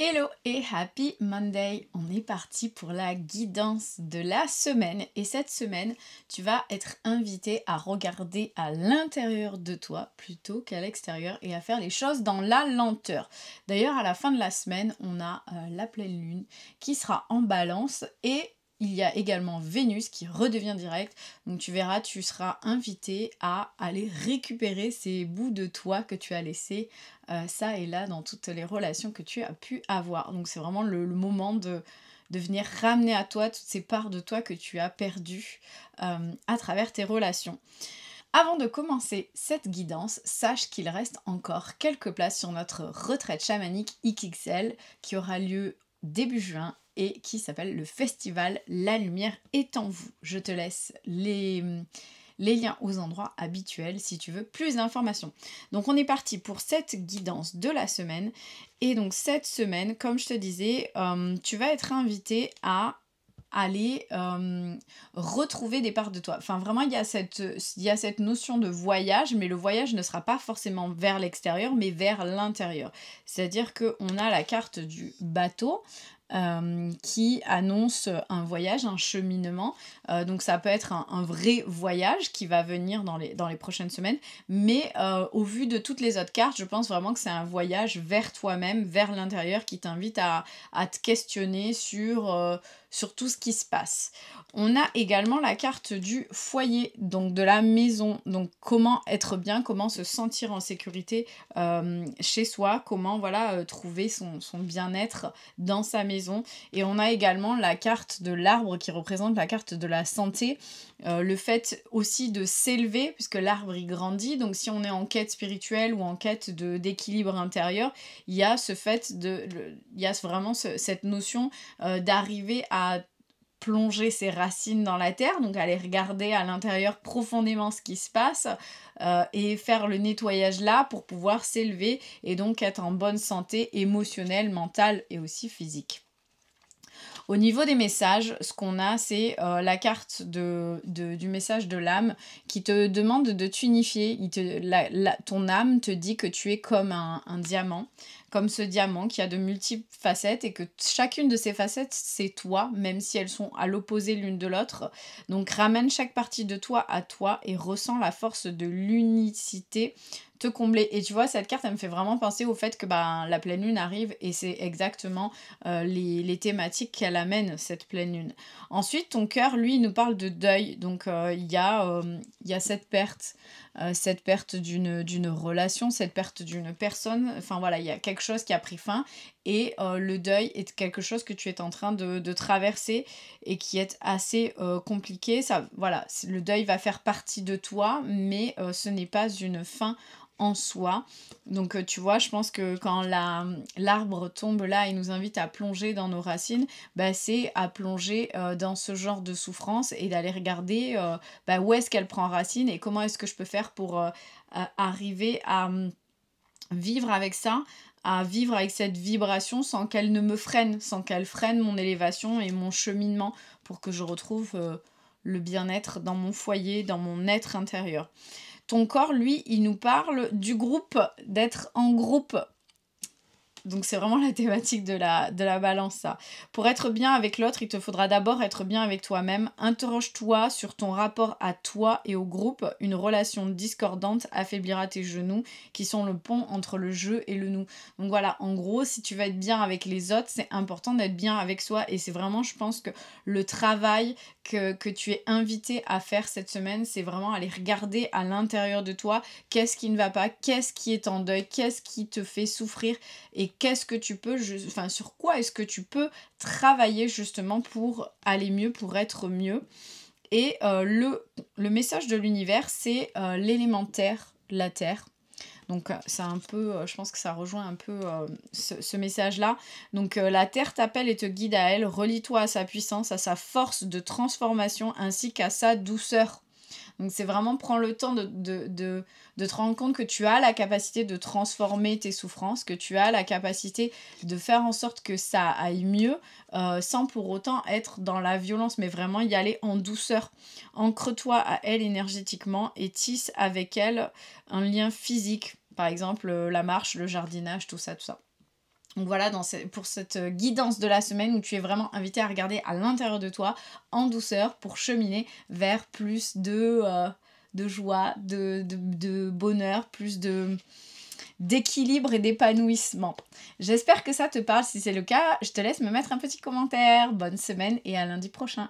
Hello et happy Monday! On est parti pour la guidance de la semaine et cette semaine, tu vas être invité à regarder à l'intérieur de toi plutôt qu'à l'extérieur et à faire les choses dans la lenteur. D'ailleurs, à la fin de la semaine, on a la pleine lune qui sera en balance et il y a également Vénus qui redevient direct. Donc tu verras, tu seras invité à aller récupérer ces bouts de toi que tu as laissés ça et là dans toutes les relations que tu as pu avoir. Donc c'est vraiment le moment de venir ramener à toi toutes ces parts de toi que tu as perdues à travers tes relations. Avant de commencer cette guidance, sache qu'il reste encore quelques places sur notre retraite chamanique XXL qui aura lieu début juin et qui s'appelle le festival La Lumière est en vous. Je te laisse les liens aux endroits habituels si tu veux plus d'informations. Donc on est parti pour cette guidance de la semaine. Et donc cette semaine, comme je te disais, tu vas être invité à aller retrouver des parts de toi. Enfin vraiment, il y a cette notion de voyage, mais le voyage ne sera pas forcément vers l'extérieur, mais vers l'intérieur. C'est-à-dire qu'on a la carte du bateau, qui annonce un voyage, un cheminement. Donc ça peut être un vrai voyage qui va venir dans les prochaines semaines, mais au vu de toutes les autres cartes, je pense vraiment que c'est un voyage vers toi-même, vers l'intérieur, qui t'invite à te questionner sur tout ce qui se passe. On a également la carte du foyer, donc de la maison. Donc comment être bien, comment se sentir en sécurité chez soi, comment trouver son bien-être dans sa maison. Et on a également la carte de l'arbre qui représente la carte de la santé, le fait aussi de s'élever puisque l'arbre il grandit. Donc si on est en quête spirituelle ou en quête d'équilibre intérieur, il y a il y a vraiment cette notion d'arriver à plonger ses racines dans la terre, donc aller regarder à l'intérieur profondément ce qui se passe et faire le nettoyage là pour pouvoir s'élever et donc être en bonne santé émotionnelle, mentale et aussi physique. Au niveau des messages, ce qu'on a, c'est la carte du message de l'âme qui te demande de t'unifier. Ton âme te dit que tu es comme un diamant, comme ce diamant qui a de multiples facettes et que chacune de ces facettes, c'est toi, même si elles sont à l'opposé l'une de l'autre. Donc ramène chaque partie de toi à toi et ressens la force de l'unicité te combler. Et tu vois, cette carte, elle me fait vraiment penser au fait que la pleine lune arrive et c'est exactement les thématiques qu'elle amène, cette pleine lune. Ensuite, ton cœur, lui, il nous parle de deuil. Donc, il y a cette perte d'une relation, cette perte d'une personne. Enfin, voilà, il y a quelque chose qui a pris fin. Et le deuil est quelque chose que tu es en train de traverser et qui est assez compliqué. Le deuil va faire partie de toi, mais ce n'est pas une fin en soi. Donc tu vois, je pense que quand l'arbre tombe là et nous invite à plonger dans nos racines, c'est à plonger dans ce genre de souffrance et d'aller regarder où est-ce qu'elle prend racine et comment est-ce que je peux faire pour arriver à vivre avec ça, à vivre avec cette vibration sans qu'elle ne me freine, sans qu'elle freine mon élévation et mon cheminement pour que je retrouve le bien-être dans mon foyer, dans mon être intérieur. Ton corps, lui, il nous parle du groupe, d'être en groupe. Donc c'est vraiment la thématique de la balance, ça. Pour être bien avec l'autre, il te faudra d'abord être bien avec toi-même. Interroge-toi sur ton rapport à toi et au groupe. Une relation discordante affaiblira tes genoux, qui sont le pont entre le je et le nous. Donc voilà, en gros, si tu veux être bien avec les autres, c'est important d'être bien avec soi. Et c'est vraiment, je pense que le travail que tu es invité à faire cette semaine, c'est vraiment aller regarder à l'intérieur de toi qu'est-ce qui ne va pas, qu'est-ce qui est en deuil, qu'est-ce qui te fait souffrir et qu'est-ce que tu peux, sur quoi est-ce que tu peux travailler justement pour aller mieux, pour être mieux. Et le message de l'univers, c'est l'élémentaire, la terre. Donc c'est un peu, je pense que ça rejoint un peu ce message-là. Donc la terre t'appelle et te guide à elle, relie-toi à sa puissance, à sa force de transformation ainsi qu'à sa douceur. Donc c'est vraiment prendre le temps de te rendre compte que tu as la capacité de transformer tes souffrances, que tu as la capacité de faire en sorte que ça aille mieux sans pour autant être dans la violence, mais vraiment y aller en douceur. Ancre-toi à elle énergétiquement et tisse avec elle un lien physique, par exemple la marche, le jardinage, tout ça, tout ça. Donc voilà, pour cette guidance de la semaine où tu es vraiment invité à regarder à l'intérieur de toi en douceur pour cheminer vers plus de joie, de bonheur, plus d'équilibre et d'épanouissement. J'espère que ça te parle. Si c'est le cas, je te laisse me mettre un petit commentaire. Bonne semaine et à lundi prochain.